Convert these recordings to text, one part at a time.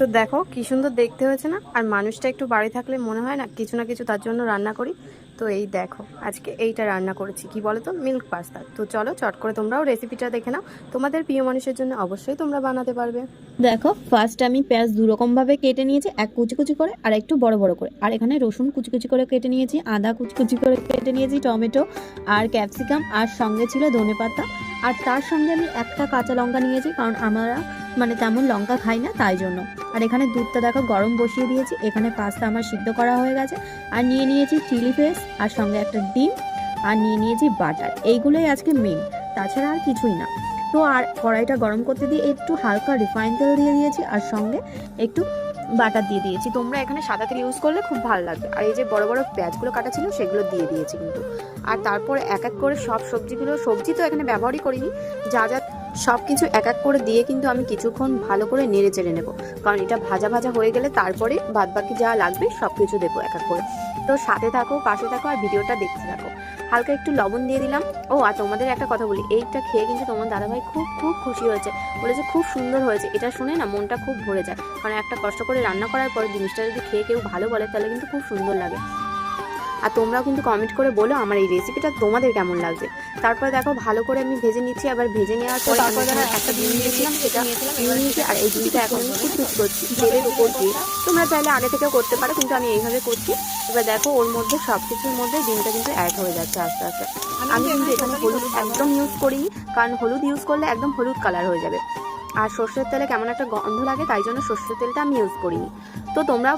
তো দেখো কি সুন্দর দেখতে হয়েছে না। আর মানুষটা একটু বাড়ি থাকলে মনে হয় না কিছু তার জন্য রান্না করি। তো এই দেখো আজকে এইটা রান্না করেছি, কি বলো তো, মিল্ক পাস্তা। তো চলো চট করে তোমরাও রেসিপিটা দেখে নাও, তোমাদের প্রিয় মানুষের জন্য অবশ্যই তোমরা বানাতে পারবে। দেখো ফার্স্ট আমি পেঁয়াজ দু রকম ভাবে কেটে নিয়েছি, এক কুচি কুচি করে আর একটু বড় বড় করে। আর এখানে রসুন কুচি কুচি করে কেটে নিয়েছি, আদা কুচি কুচি করে কেটে নিয়েছি, টমেটো আর ক্যাপসিকাম, আর সঙ্গে ছিল ধনেপাতা। আর তার সঙ্গে আমি একটা কাঁচা লঙ্কা নিয়েছি, কারণ আমরা তেমন লঙ্কা খাই না, তাই জন্য। আর এখানে দুধটা দেখো গরম বসিয়ে দিয়েছি। এখানে পাস্তা আমার সিদ্ধ করা হয়ে গেছে। আর নিয়ে নিয়েছি চিলি ফ্লেক্স, আর সঙ্গে একটা ডিম, আর নিয়ে নিয়েছি বাটার। এইগুলোই আজকে মেন, তাছাড়া আর কিছুই না। তো আর কড়াইটা গরম করতে দিয়ে একটু হালকা রিফাইন তেল দিয়ে দিয়েছি, আর সঙ্গে একটু বাটার দিয়ে দিয়েছি। তোমরা এখানে সাদা তেল ইউজ করলে খুব ভালো লাগবে। আর এই যে বড় বড় পেঁয়াজগুলো কাটা ছিল সেগুলো দিয়ে দিয়েছি কিন্তু। আর তারপরে এক এক করে সব সবজি তো এখানে ব্যবহারই করিনি, যা যা সব কিছু এক এক করে দিয়ে কিন্তু আমি কিছুক্ষণ ভালো করে নেড়ে চেড়ে নেবো, কারণ এটা ভাজা ভাজা হয়ে গেলে তারপরে বাদবাকি যা লাগবে সব কিছু দেবো এক এক করে। তো সাথে থাকো, পাশে থাকো, আর ভিডিওটা দেখতে থাকো। হালকা একটু লবণ দিয়ে দিলাম। ও আর তোমাদের একটা কথা বলি, এইটা খেয়ে কিন্তু তোমার দাদাভাই খুব খুব খুশি হয়েছে, বলেছে খুব সুন্দর হয়েছে। এটা শুনে না মনটা খুব ভরে যায়, কারণ একটা কষ্ট করে রান্না করার পর জিনিসটা যদি খেয়ে কেউ ভালো বলে তাহলে কিন্তু খুব সুন্দর লাগে। আর তোমরাও কিন্তু কমেন্ট করে বলো আমার এই রেসিপিটা তোমাদের কেমন লাগছে। তারপরে দেখো ভালো করে আমি ভেজে নিচ্ছি। আবার ভেজে নেওয়ার পর তারপরে দেখো একটা ডিম নিয়েছিলাম, সেটা নিয়েছি। আর এই ডিমটা এখন আমি কুচকুচ করছি তেলের উপর দিয়ে। তোমরা চাইলে আগে থেকেও করতে পারো, কিন্তু আমি এইভাবে করছি। এবার দেখো ওর মধ্যে সব কিছুর মধ্যে ডিমটা কিন্তু অ্যাড হয়ে যাচ্ছে আস্তে আস্তে। আমি কিন্তু এখানে হলুদ একদম ইউজ করিনি, কারণ হলুদ ইউজ করলে একদম হলুদ কালার হয়ে যাবে। আর সর্ষের তেলে কেমন একটা গন্ধ লাগে, তাই জন্য সর্ষের তেলটা আমি ইউজ করিনি। তো তোমরাও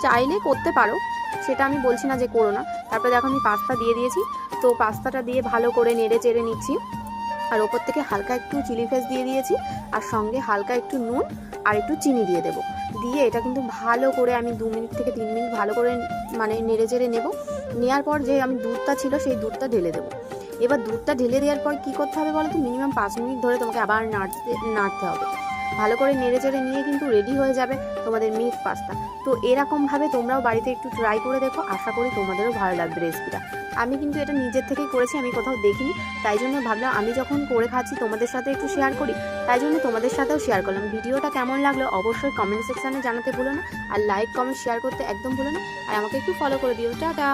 চাইলে করতে পারো, সেটা আমি বলছি না যে করো না। তারপরে দেখো আমি পাস্তা দিয়ে দিয়েছি। তো পাস্তাটা দিয়ে ভালো করে নেড়ে চেড়ে নিচ্ছি। আর ওপর থেকে হালকা একটু চিলি ফ্লেক্স দিয়ে দিয়েছি, আর সঙ্গে হালকা একটু নুন আর একটু চিনি দিয়ে দেবো। দিয়ে এটা কিন্তু ভালো করে আমি 2 মিনিট থেকে 3 মিনিট ভালো করে নেড়ে চেড়ে নেবো। নেওয়ার পর যে আমি দুধটা ছিল সেই দুধটা ঢেলে দেবো। এবার দুধটা ঢেলে দেওয়ার পর কী করতে হবে বলো তো, মিনিমাম 5 মিনিট ধরে তোমাকে আবার নাড়তে হবে। ভালো করে নেড়ে চেড়ে নিয়ে কিন্তু রেডি হয়ে যাবে তোমাদের মিল্ক পাস্তা। তো এরকমভাবে তোমরাও বাড়িতে একটু ট্রাই করে দেখো, আশা করি তোমাদেরও ভালো লাগবে রেসিপিটা। আমি কিন্তু এটা নিজের থেকেই করেছি, আমি কোথাও দেখিনি, তাই জন্য ভাবলাম আমি যখন করে খাচ্ছি তোমাদের সাথে একটু শেয়ার করি, তাই জন্য তোমাদের সাথেও শেয়ার করলাম। ভিডিওটা কেমন লাগলো অবশ্যই কমেন্ট সেকশানে জানাতে ভুলো না, আর লাইক কমেন্ট শেয়ার করতে একদম ভুলো না। আর আমাকে একটু ফলো করে দিও। টাটা।